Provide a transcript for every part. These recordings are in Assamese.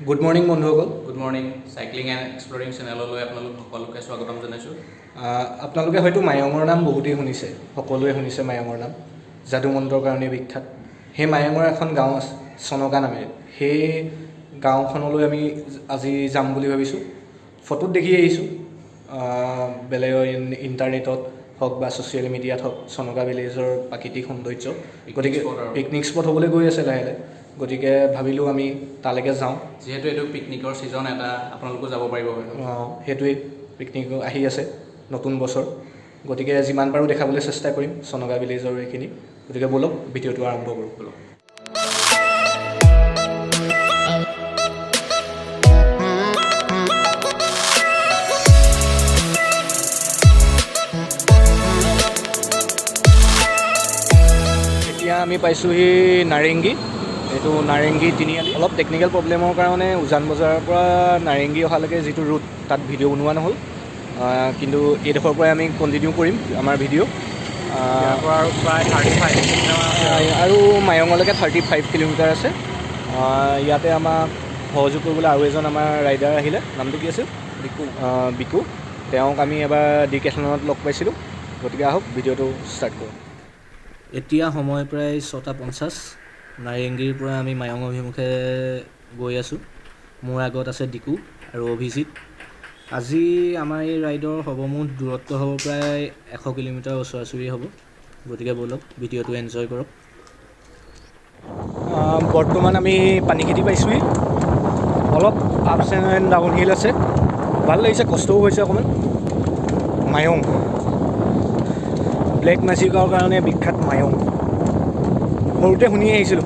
গুড মৰ্ণিং বন্ধুসকল। গুড মৰ্ণিং সাইক্লিং এণ্ড এক্সপ্লৰিং চেনেললৈ আপোনালোক সকলোকে স্বাগতম জনাইছোঁ। আপোনালোকে হয়তো মায়ঙৰ নাম বহুতেই শুনিছে, সকলোৱে শুনিছে মায়ঙৰ নাম, যাদু মন্ত্ৰৰ কাৰণে বিখ্যাত। সেই মায়ঙৰ এখন গাঁও আছে চনকা নামেৰে, সেই গাঁওখনলৈ আমি আজি যাম বুলি ভাবিছোঁ। ফটোত দেখি আহিছোঁ, বেলেগৰ ইণ্টাৰনেটত হওক বা ছ'চিয়েল মিডিয়াত হওক, চনকা ভিলেজৰ প্ৰাকৃতিক সৌন্দৰ্য, গতিকে পিকনিক স্পট হ'বলৈ গৈ আছে লাহে লাহে। গতিকে ভাবিলোঁ আমি তালৈকে যাওঁ, যিহেতু এইটো পিকনিকৰ ছিজন এটা, আপোনালোকো যাব পাৰিব। সেইটোৱেই, পিকনিক আহি আছে, নতুন বছৰ, গতিকে যিমান পাৰোঁ দেখাবলৈ চেষ্টা কৰিম চনকা ভিলেজৰ এইখিনি। গতিকে ব'লক ভিডিঅ'টো আৰম্ভ কৰোঁ। ব'লক। এতিয়া আমি পাইছোঁহি নাৰেংগী। এইটো নাৰেংগী তিনিআলি। অলপ টেকনিকেল প্ৰব্লেমৰ কাৰণে উজান বজাৰৰ পৰা নাৰেংগী অহালৈকে যিটো ৰুট, তাত ভিডিঅ' বনোৱা নহ'ল, কিন্তু এইডোখৰৰ পৰাই আমি কণ্টিনিউ কৰিম আমাৰ ভিডিঅ'। আৰু প্ৰায় 35 আৰু মায়ঙলৈকে 35 কিলোমিটাৰ আছে। ইয়াতে আমাক সহযোগ কৰিবলৈ আৰু এজন আমাৰ ৰাইডাৰ আহিলে, নামটো কি আছিল? বিকু। তেওঁক আমি এবাৰ ডিকেথলনত লগ পাইছিলোঁ। গতিকে আহক ভিডিঅ'টো ষ্টাৰ্ট কৰোঁ। এতিয়া সময় প্ৰায় 6:50। নাৰেংগীৰ পৰা আমি মায়ং অভিমুখে গৈ আছোঁ। মোৰ আগত আছে ডিকু আৰু অভিজিত। আজি আমাৰ এই ৰাইডৰ সৰ্বমুঠ দূৰত্ব হ'ব প্ৰায় 100 কিলোমিটাৰ ওচৰা ওচৰি হ'ব। গতিকে ব'লক ভিডিঅ'টো এনজয় কৰক। বৰ্তমান আমি পানীখেতি পাইছোঁহি। অলপ আপছ এণ্ড ডাউন হিল আছে, ভাল লাগিছে, কষ্টও হৈছে অকণমান। মায়ং, ব্লেক মেজিকৰ কাৰণে বিখ্যাত মায়ং। সৰুতে শুনি আহিছিলোঁ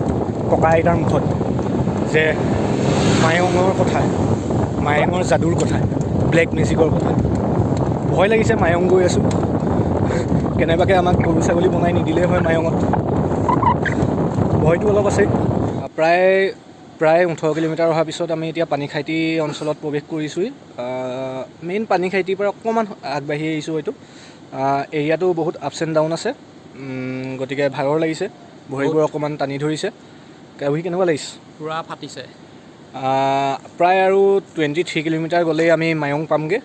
ককা আইতাৰ মুখত যে মায়ঙৰ কথা, মায়ঙৰ যাদুৰ কথা, ব্লেক মেজিকৰ কথা। ভয় লাগিছে, মায়ং গৈ আছোঁ। কেনেবাকৈ আমাক গৰু ছাগলী বনাই নিদিলেই হয় মায়ঙত, ভয়টো অলপ আছে। প্ৰায় 18 কিলোমিটাৰ অহাৰ পিছত আমি এতিয়া পানীখাইটি অঞ্চলত প্ৰৱেশ কৰিছোঁহি। মেইন পানীখাইটিৰ পৰা অকণমান আগবাঢ়ি আহিছোঁ হয়তো। এৰিয়াটো বহুত আপছ এণ্ড ডাউন আছে, গতিকে ভাগৰ লাগিছে, ভৰিবোৰ অকণমান টানি ধৰিছে। গাড়ী কেনেকুৱা লাগিছে? পূৰা ফাটিছে। প্ৰায় আৰু 23 কিলোমিটাৰ গ'লেই আমি মায়ং পামগৈ।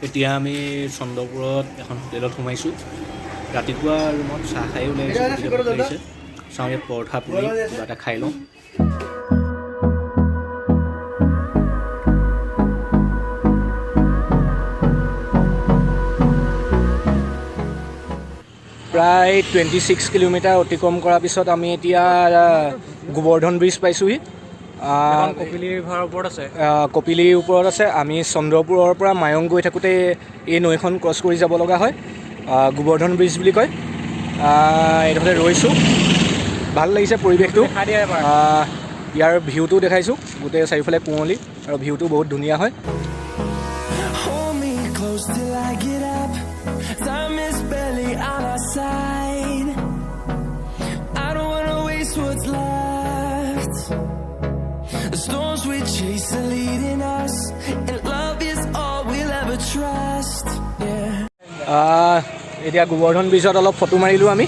এতিয়া আমি চন্দ্ৰপুৰত এখন হোটেলত সোমাইছোঁ। ৰাতিপুৱা ৰুমত চাহ খাই ওলাই আহিছোঁ। চাওঁ ইয়াত পৰঠা পুৰি কিবা এটা খাই লওঁ। প্ৰায় 26 কিলোমিটাৰ অতিক্ৰম কৰাৰ পিছত আমি এতিয়া গোবৰ্ধন ব্ৰিজ পাইছোঁহি। কপিলী ৰিভাৰৰ ওপৰত আছে। কপিলীৰ ওপৰত আছে। আমি চন্দ্ৰপুৰৰ পৰা মায়ং গৈ থাকোঁতে এই নৈখন ক্ৰছ কৰি যাব লগা হয়। গোবৰ্ধন ব্ৰিজ বুলি কয়। এইডোখৰতে ৰৈছোঁ, ভাল লাগিছে পৰিৱেশটো। ইয়াৰ ভিউটো দেখাইছোঁ, গোটেই চাৰিওফালে কুঁৱলী আৰু ভিউটো বহুত ধুনীয়া হয়। The storms we chase are leading us, and love is all we'll ever trust. এতিয়া গোবৰ্ধন ব্ৰিজত অলপ ফটো মাৰিলোঁ, আমি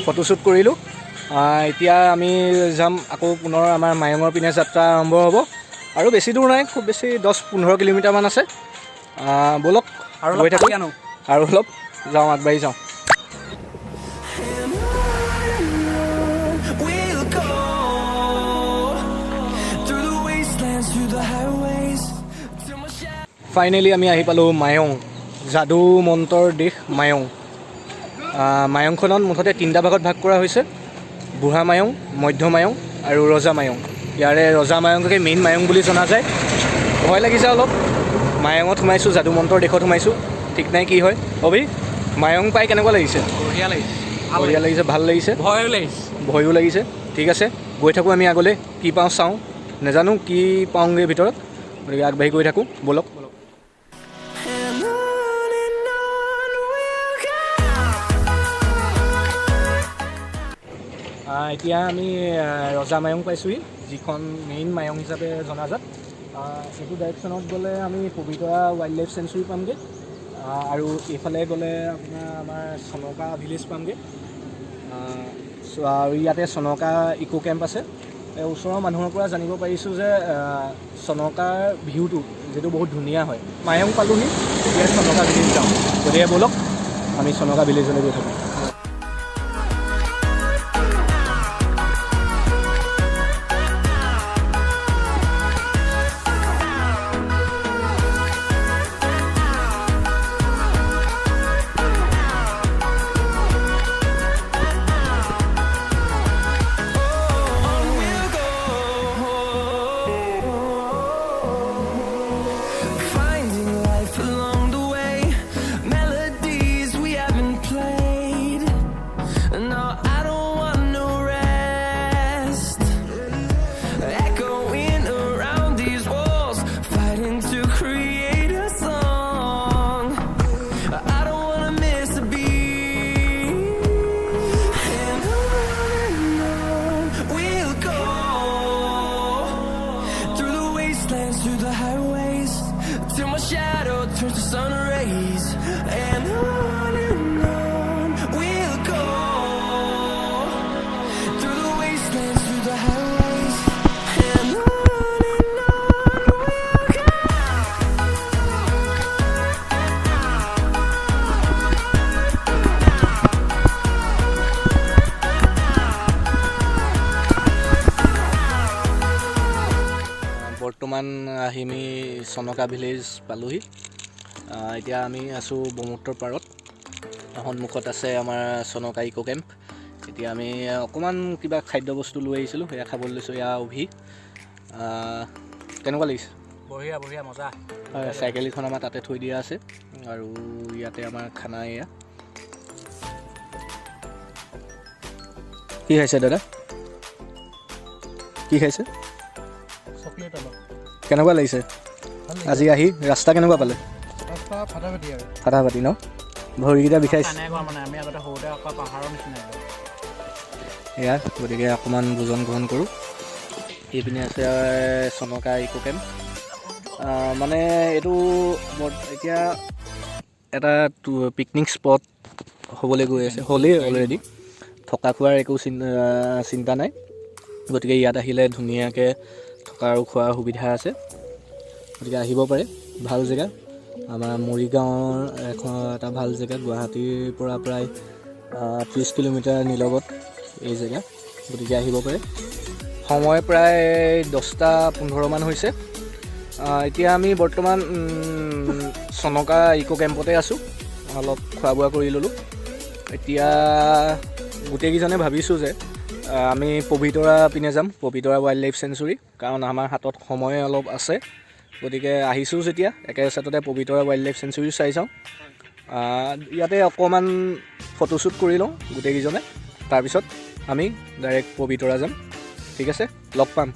ফটোশ্বুট কৰিলোঁ। এতিয়া আমি যাম আকৌ পুনৰ আমাৰ মায়ঙৰ পিনে যাত্ৰা আৰম্ভ হ'ব। আৰু বেছি দূৰ নাই, খুব বেছি 10-15 কিলোমিটাৰমান আছে। ব'লক আৰু গৈ থাকোঁ, আৰু অলপ যাওঁ, আগবাঢ়ি যাওঁ। ফাইনেলি আমি আহি পালোঁ মায়ং, যাদু মন্ত্ৰৰ দেশ মায়ং। মায়ংখনত মুঠতে 3টা ভাগত ভাগ কৰা হৈছে: বুঢ়া মায়ং, মধ্য মায়ং আৰু ৰজা মায়ং। ইয়াৰে ৰজা মায়ংকে মেইন মায়ং বুলি জনা যায়। ভয় লাগিছে অলপ, মায়ঙত সোমাইছোঁ, যাদু মন্ত্ৰৰ দেশত সোমাইছোঁ, ঠিক নাই কি হয়। অভি, মায়ং পাই কেনেকুৱা লাগিছে? বঢ়িয়া লাগিছে, বঢ়িয়া লাগিছে, ভাল লাগিছে, ভয়ো লাগিছে। ঠিক আছে, গৈ থাকোঁ আমি আগলৈ, কি পাওঁ চাওঁ, নাজানো কি পাওঁগৈ ভিতৰত। গতিকে আগবাঢ়ি গৈ থাকোঁ, ব'লক। এতিয়া আমি ৰজা মায়ং পাইছোঁহি, যিখন মেইন মায়ং হিচাপে জনাজাত। এইটো ডাইৰেকশ্যনত গ'লে আমি পবিতৰা ৱাইল্ড লাইফ চেঞ্চুৰী পামগৈ, আৰু এইফালে গ'লে আপোনাৰ আমাৰ চনকা ভিলেজ পামগৈ। আৰু ইয়াতে চনকা ইক' কেম্প আছে। ওচৰৰ মানুহৰ পৰা জানিব পাৰিছোঁ যে চনকাৰ ভিউটো যিটো বহুত ধুনীয়া হয়। মায়ং পালোহি, এতিয়া চনকা ভিলেজ যাওঁ। গতিকে ব'লক আমি চনকা ভিলেজলৈ গৈ থাকোঁ। Finding life along the way, melodies we haven't played. No, I don't want no rest. Echoing around these walls, fighting to create a song. I don't wanna miss a beat. And on we'll go, through the wastelands, through the highways, till my shadow turns to sun rays. And on we'll go, through the wastelands, through the highways. And on we'll go. বৰ্তমান আহি আমি চনকা ভিলেজ পালোহি। এতিয়া আমি আছোঁ ব্ৰহ্মপুত্ৰৰ পাৰত। সন্মুখত আছে আমাৰ চনকা ইক' কেম্প। এতিয়া আমি অকণমান কিবা খাদ্য বস্তু লৈ আহিছিলোঁ, সেয়া খাবলৈ লৈছোঁ। এয়া অভি। কেনেকুৱা লাগিছে? বঢ়িয়া বঢ়িয়া মজা। হয়, চাইকেলখন আমাৰ তাতে থৈ দিয়া আছে, আৰু ইয়াতে আমাৰ খানা এয়া। কি খাইছে দাদা? কি খাইছে? চকলেট অলপ কেনেকুৱা লাগিছে আজি আহি? ৰাস্তা কেনেকুৱা পালে? ৰাস্তা ফাটাফাটি আৰু ফাটাফাটি ন? ভৰিকেইটা বিষাইছে মানে আমি আগতে সৰুতে অকল পাহাৰৰ নিচিনা এয়া। গতিকে অকণমান ভোজন গ্ৰহণ কৰোঁ। এইপিনে আছে চনকা ইক' কেম্প। মানে এইটো এতিয়া এটা পিকনিক স্পট হ'বলৈ গৈ আছে, হ'লেই অলৰেডি। থকা খোৱাৰ একো চিন্তা নাই। গতিকে ইয়াত আহিলে ধুনীয়াকৈ থকা আৰু খোৱাৰ সুবিধা আছে। গতিকে আহিব পাৰে, ভাল জেগা। আমাৰ মৰিগাঁৱৰ এটা ভাল জেগা, গুৱাহাটীৰ পৰা প্ৰায় 30 কিলোমিটাৰ নিলগত এই জেগা। গতিকে আহিব পাৰে। সময় প্ৰায় 10:15 হৈছে। এতিয়া আমি বৰ্তমান চনকা ইক' কেম্পতে আছোঁ। অলপ খোৱা বোৱা কৰি ল'লোঁ। এতিয়া গোটেইকেইজনে ভাবিছোঁ যে আমি পবিতৰা পিনে যাম, পবিতৰা ৱাইল্ড লাইফ চেঞ্চুৰী, কাৰণ আমাৰ হাতত সময় অলপ আছে। গতিকে আহিছোঁ যেতিয়া একেচাটতে পবিতৰা ৱাইল্ড লাইফ চেঞ্চুৰী চাই যাওঁ। ইয়াতে অকণমান ফটোশ্বুট কৰি লওঁ গোটেইকেইজনে, তাৰপিছত আমি ডাইৰেক্ট পবিতৰা যাম। ঠিক আছে, লগ পাম।